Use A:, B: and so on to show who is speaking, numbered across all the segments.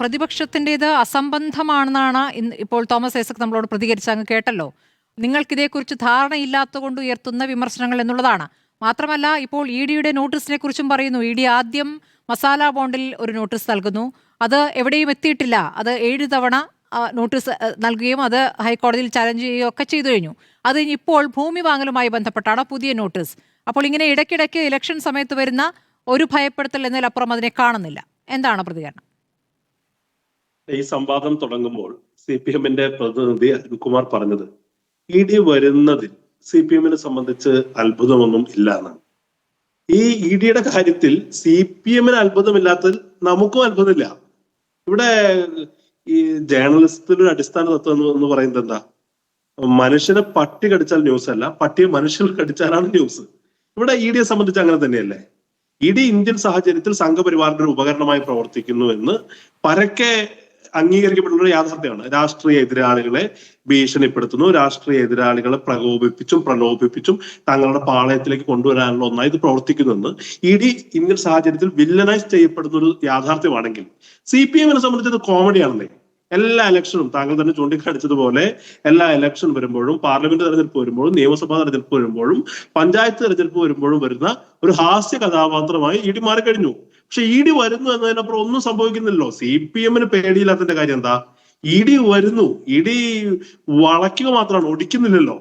A: പ്രതിപക്ഷത്തിൻ്റെത് അസംബന്ധമാണെന്നാണ് ഇപ്പോൾ തോമസ് ഐസക് നമ്മളോട് പ്രതികരിച്ച് അങ്ങ് കേട്ടല്ലോ. നിങ്ങൾക്കിതേക്കുറിച്ച് ധാരണയില്ലാത്തതുകൊണ്ട് ഉയർത്തുന്ന വിമർശനങ്ങൾ എന്നുള്ളതാണ്. മാത്രമല്ല, ഇപ്പോൾ ഇ ഡിയുടെ നോട്ടീസിനെ കുറിച്ചും പറയുന്നു. ഇ ഡി ആദ്യം മസാല ബോണ്ടിൽ ഒരു നോട്ടീസ് നൽകുന്നു. അത് എവിടെയും എത്തിയിട്ടില്ല. അത് 7 തവണ നോട്ടീസ് നൽകുകയും അത് ഹൈക്കോടതിയിൽ ചലഞ്ച് ചെയ്യുകയും ഒക്കെ ചെയ്തു കഴിഞ്ഞു. അത് ഇപ്പോൾ ഭൂമി വാങ്ങലുമായി ബന്ധപ്പെട്ടാണ് പുതിയ നോട്ടീസ്. അപ്പോൾ ഇങ്ങനെ ഇടയ്ക്കിടയ്ക്ക് ഇലക്ഷൻ സമയത്ത് വരുന്ന ഒരു ഭയപ്പെടുത്തൽ എന്നതിലപ്പുറം അതിനെ കാണുന്നില്ല. എന്താണ് പ്രതികരണം?
B: ഈ സംവാദം തുടങ്ങുമ്പോൾ CPM-ന്റെ പ്രതിനിധി അരുൺകുമാർ പറഞ്ഞത് ഇ ഡി വരുന്നതിൽ CPM-നെ സംബന്ധിച്ച് അത്ഭുതമൊന്നും ഇല്ല എന്നാണ്. ഈ ഇ ഡിയുടെ കാര്യത്തിൽ CPM-ന് അത്ഭുതമില്ലാത്തതിൽ നമുക്കും അത്ഭുതമില്ല. ഇവിടെ ഈ ജേർണലിസത്തിന്റെ അടിസ്ഥാന തത്വം എന്ന് പറയുന്നത് എന്താ? മനുഷ്യനെ പട്ടി കടിച്ചാൽ ന്യൂസ് അല്ല, പട്ടിയെ മനുഷ്യർ കടിച്ചാലാണ് ന്യൂസ്. ഇവിടെ ഇ ഡിയെ സംബന്ധിച്ച് അങ്ങനെ തന്നെയല്ലേ? ഇ ഡി ഇന്ത്യൻ സാഹചര്യത്തിൽ സംഘപരിവാറിന്റെ ഒരു ഉപകരണമായി പ്രവർത്തിക്കുന്നു എന്ന് പരക്കെ അംഗീകരിക്കപ്പെട്ടുള്ള യാഥാർത്ഥ്യമാണ്. രാഷ്ട്രീയ എതിരാളികളെ ഭീഷണിപ്പെടുത്തുന്നു, രാഷ്ട്രീയ എതിരാളികളെ പ്രകോപിപ്പിച്ചും പ്രലോഭിപ്പിച്ചും തങ്ങളുടെ പാളയത്തിലേക്ക് കൊണ്ടുവരാനുള്ള ഒന്നായി ഇത് പ്രവർത്തിക്കുന്നെന്ന് ഇ ഡി ഇന്ത്യൻ സാഹചര്യത്തിൽ വില്ലനൈസ് ചെയ്യപ്പെടുന്ന ഒരു യാഥാർത്ഥ്യമാണെങ്കിൽ CPM-നെ സംബന്ധിച്ചത് കോമഡിയാണെന്നേ. എല്ലാ ഇലക്ഷനും താങ്കൾ തന്നെ ചൂണ്ടിക്കാണിച്ചതുപോലെ എല്ലാ ഇലക്ഷൻ വരുമ്പോഴും, പാർലമെന്റ് തെരഞ്ഞെടുപ്പ് വരുമ്പോഴും, നിയമസഭാ തെരഞ്ഞെടുപ്പ് വരുമ്പോഴും, പഞ്ചായത്ത് തെരഞ്ഞെടുപ്പ് വരുമ്പോഴും വരുന്ന ഒരു ഹാസ്യ കഥാപാത്രമായി ഇ ഡി മാറിക്കഴിഞ്ഞു. പക്ഷെ ഇ ഡി വരുന്നു എന്നതിനപ്പുറം ഒന്നും സംഭവിക്കുന്നില്ലല്ലോ. CPM-ന് പേടിയില്ലാത്തതിന്റെ കാര്യം എന്താ? ഇ ഡി വരുന്നു, ഇ ഡി വളയ്ക്കുക മാത്രമാണ്, ഒടിക്കുന്നില്ലല്ലോ.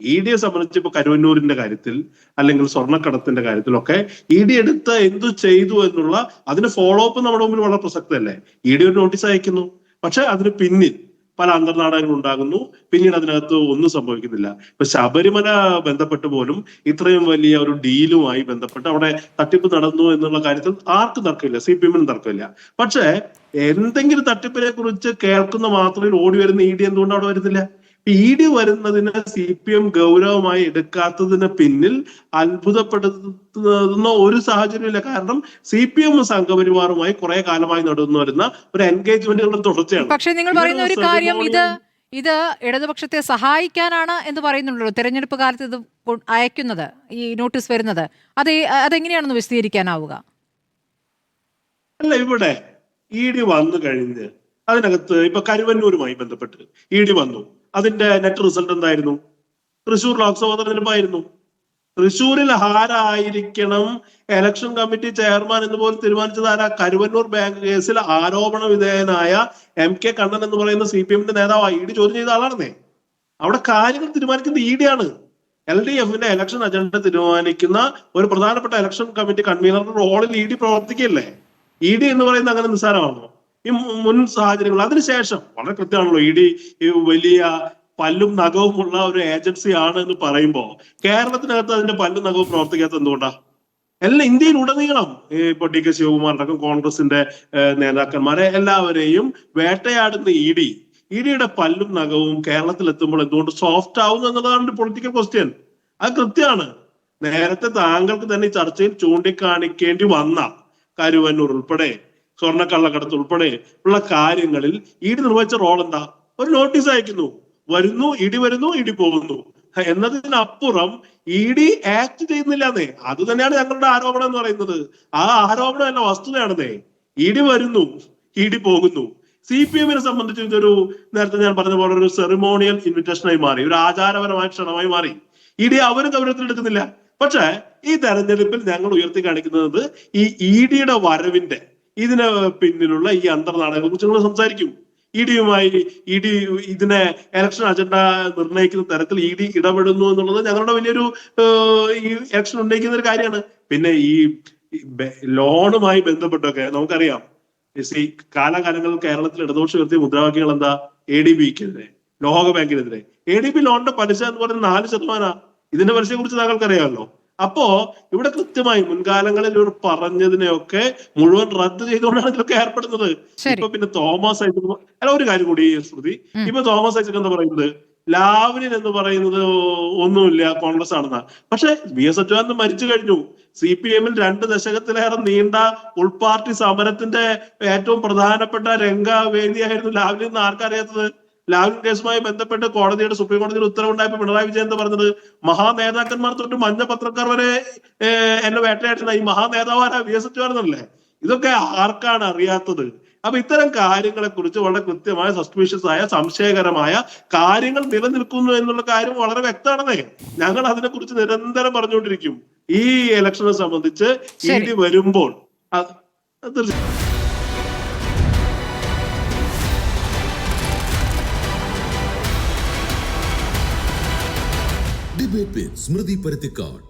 B: ഇ ഡിയെ സംബന്ധിച്ച് ഇപ്പൊ കരുവന്നൂരിന്റെ കാര്യത്തിൽ അല്ലെങ്കിൽ സ്വർണ്ണക്കടത്തിന്റെ കാര്യത്തിലൊക്കെ ഇ ഡി എടുത്ത് എന്തു ചെയ്തു എന്നുള്ള അതിന് ഫോളോ അപ്പ് നമ്മുടെ മുമ്പിൽ വളരെ പ്രസക്തമല്ലേ. ഇ ഡി ഒരു നോട്ടീസ് അയക്കുന്നു, പക്ഷെ അതിന് പിന്നിൽ പല അന്തർനാടകങ്ങൾ ഉണ്ടാകുന്നു, പിന്നീട് അതിനകത്ത് ഒന്നും സംഭവിക്കുന്നില്ല. ഇപ്പൊ ശബരിമല ബന്ധപ്പെട്ട് പോലും ഇത്രയും വലിയ ഒരു ഡീലുമായി ബന്ധപ്പെട്ട് അവിടെ തട്ടിപ്പ് നടന്നു എന്നുള്ള കാര്യത്തിൽ ആർക്കും തർക്കമില്ല, CPM-നും തർക്കമില്ല. പക്ഷെ എന്തെങ്കിലും തട്ടിപ്പിനെ കുറിച്ച് കേൾക്കുന്ന മാത്രമേ ഓടി വരുന്ന ഇ ഡി എന്തുകൊണ്ട് അവിടെ വരുന്നില്ല? ഇ ഡി വരുന്നതിന് CPM ഗൗരവമായി എടുക്കാത്തതിന് പിന്നിൽ അത്ഭുതപ്പെടുത്തുന്ന ഒരു സാഹചര്യമില്ല. കാരണം CPM സംഘപരിവാറുമായി കുറെ കാലമായി നടന്നു വരുന്ന ഒരു എൻഗേജ്മെന്റുകളുടെ തുടർച്ചയാണ്.
A: പക്ഷേ നിങ്ങൾ പറയുന്ന ഒരു കാര്യം, ഇത് ഇടതുപക്ഷത്തെ സഹായിക്കാനാണ് എന്ന് പറയുന്നുള്ളൂ. തെരഞ്ഞെടുപ്പ് കാലത്ത് ഇത് അയക്കുന്നത്, ഈ നോട്ടീസ് വരുന്നത്, അതെങ്ങനെയാണെന്ന് വിശദീകരിക്കാനാവുക?
B: അല്ല, ഇവിടെ ഇ ഡി വന്നു കഴിഞ്ഞ് അതിനകത്ത് ഇപ്പൊ കരുവന്നൂരുമായി ബന്ധപ്പെട്ട് ഇ ഡി വന്നു. അതിന്റെ നെറ്റ് റിസൾട്ട് എന്തായിരുന്നു? തൃശൂർ ലോക്സഭാ തെരഞ്ഞെടുപ്പായിരുന്നു. തൃശ്ശൂരിൽ ആരായിരിക്കണം ഇലക്ഷൻ കമ്മിറ്റി ചെയർമാൻ എന്ന് പോലും തീരുമാനിച്ചത് ആരാ? കരുവന്നൂർ ബാങ്ക് കേസിൽ ആരോപണ വിധേയനായ MK കണ്ണൻ എന്ന് പറയുന്ന CPM-ന്റെ നേതാവായി ഇ ഡി ചോദ്യം ചെയ്ത ആളാണെന്നേ. അവിടെ കാര്യങ്ങൾ തീരുമാനിക്കുന്നത് ഇ ഡി ആണ്. LDF-ന്റെ ഇലക്ഷൻ അജണ്ട തീരുമാനിക്കുന്ന ഒരു പ്രധാനപ്പെട്ട ഇലക്ഷൻ കമ്മിറ്റി കൺവീനറുടെ റോളിൽ ഇ ഡി പ്രവർത്തിക്കുകയല്ലേ. ഇ ഡി എന്ന് പറയുന്നത് അങ്ങനെ നിസ്സാരമാണോ? ഈ മുൻ സാഹചര്യങ്ങൾ അതിനുശേഷം വളരെ കൃത്യമാണല്ലോ. ഇ ഡി വലിയ പല്ലും നഖവുമുള്ള ഒരു ഏജൻസി ആണ് എന്ന് പറയുമ്പോ കേരളത്തിനകത്ത് അതിന്റെ പല്ലും നഖവും പ്രവർത്തിക്കാത്ത എന്തുകൊണ്ടാ? എല്ലാ ഇന്ത്യയിൽ ഉടനീളം ഇപ്പൊ DK ശിവകുമാർ അടക്കം കോൺഗ്രസിന്റെ നേതാക്കന്മാരെ എല്ലാവരെയും വേട്ടയാടുന്ന ഇ ഡിയുടെ പല്ലും നഖവും കേരളത്തിൽ എത്തുമ്പോൾ എന്തുകൊണ്ട് സോഫ്റ്റ് ആവുന്നു എന്നതാണ് പൊളിറ്റിക്കൽ ക്വസ്റ്റ്യൻ. അത് കൃത്യമാണ്. നേരത്തെ താങ്കൾക്ക് തന്നെ ചർച്ചയിൽ ചൂണ്ടിക്കാണിക്കേണ്ടി വന്ന കരുവന്നൂർ ഉൾപ്പെടെ സ്വർണ്ണക്കള്ളക്കടത്ത് ഉൾപ്പെടെ ഉള്ള കാര്യങ്ങളിൽ ഇ ഡി നിർവഹിച്ച റോൾ എന്താ? ഒരു നോട്ടീസ് അയക്കുന്നു, വരുന്നു, ഇ ഡി വരുന്നു, ഇ ഡി പോകുന്നു എന്നതിനപ്പുറം ഇ ഡി ആക്ട് ചെയ്യുന്നില്ലാന്നേ. അത് തന്നെയാണ് ഞങ്ങളുടെ ആരോപണം എന്ന് പറയുന്നത്. ആ ആരോപണം അല്ല, വസ്തുതയാണെന്നേ. ഇ ഡി വരുന്നു, ഇ ഡി പോകുന്നു. CPM-നെ സംബന്ധിച്ച് ഇതൊരു നേരത്തെ ഞാൻ പറഞ്ഞ പോലെ ഒരു സെറിമോണിയൽ ഇൻവിറ്റേഷനായി മാറി, ഒരു ആചാരപരമായ ക്ഷണമായി മാറി. ഇ ഡി അവരും ഗൗരവത്തിലെടുക്കുന്നില്ല. പക്ഷെ ഈ തെരഞ്ഞെടുപ്പിൽ ഞങ്ങൾ ഉയർത്തി കാണിക്കുന്നത് ഈ ഇ ഡിയുടെ വരവിന്റെ ഇതിന് പിന്നിലുള്ള ഈ അന്തർനാടകങ്ങളെ കുറിച്ച് നിങ്ങൾ സംസാരിക്കും. ഇ ഡി ഇതിനെ ഇലക്ഷൻ അജണ്ട നിർണ്ണയിക്കുന്ന തരത്തിൽ ഇ ഡി ഇടപെടുന്നു എന്നുള്ളത് ഞങ്ങളുടെ വലിയൊരു ഈ ഇലക്ഷൻ ഉന്നയിക്കുന്ന ഒരു കാര്യമാണ്. പിന്നെ ഈ ലോണുമായി ബന്ധപ്പെട്ടൊക്കെ നമുക്കറിയാം, കാലാകാലങ്ങളിൽ കേരളത്തിൽ ഇടതുപക്ഷം ഉയർത്തിയ മുദ്രാവാക്യങ്ങൾ എന്താ? ADB-ക്കെതിരെ, ലോക ബാങ്കിനെതിരെ. ADB ലോണിന്റെ പലിശ എന്ന് പറയുന്നത് 4%. ഇതിന്റെ പലിശയെ കുറിച്ച് താങ്കൾക്ക് അറിയാമല്ലോ. അപ്പോ ഇവിടെ കൃത്യമായി മുൻകാലങ്ങളിൽ ഇവർ പറഞ്ഞതിനെയൊക്കെ മുഴുവൻ റദ്ദ് ചെയ്തുകൊണ്ടാണ് ഇതൊക്കെ ഏർപ്പെടുന്നത്. ഇപ്പൊ പിന്നെ തോമസ് ഐസക് അല്ല, ഒരു കാര്യം കൂടി ശ്രുതി, ഇപ്പൊ തോമസ് ഐസക് എന്താ പറയുന്നത്? ലാവ്ലിൻ എന്ന് പറയുന്നത് ഒന്നുമില്ല, കോൺഗ്രസ് ആണെന്നാ. പക്ഷെ VS അച്യുതാനന്ദൻ മരിച്ചു കഴിഞ്ഞു. CPM-ൽ 2 ദശകത്തിലേറെ നീണ്ട ഉൾപാർട്ടി സമരത്തിന്റെ ഏറ്റവും പ്രധാനപ്പെട്ട രംഗവേദിയായിരുന്നു ലാവ്ലിൻ എന്ന് ആർക്കറിയാത്തത്? ലാവ്ലിൻ കേസുമായി ബന്ധപ്പെട്ട് സുപ്രീം കോടതിയുടെ ഉത്തരവുണ്ടായപ്പോ പിണറായി വിജയൻ എന്താ പറഞ്ഞത്? മഹാനേതാക്കന്മാർ തൊട്ട് മഞ്ഞ പത്രക്കാർ വരെ എന്നെ വേട്ടയായിട്ടുള്ള ഈ മഹാനേതാവാരാ? VS അച്യുതാനന്ദനല്ലേ. ഇതൊക്കെ ആർക്കാണ് അറിയാത്തത്? അപ്പൊ ഇത്തരം കാര്യങ്ങളെ കുറിച്ച് വളരെ കൃത്യമായ സസ്പീഷ്യസ് ആയ സംശയകരമായ കാര്യങ്ങൾ നിലനിൽക്കുന്നു എന്നുള്ള കാര്യം വളരെ വ്യക്തമാണെന്നേ. ഞങ്ങൾ അതിനെക്കുറിച്ച് നിരന്തരം പറഞ്ഞുകൊണ്ടിരിക്കും. ഈ ഇലക്ഷനെ സംബന്ധിച്ച് ഇടി വരുമ്പോൾ
C: ഡിബേറ്റ് വിത്ത് സ്മൃതി പരുത്തിക്കാട്.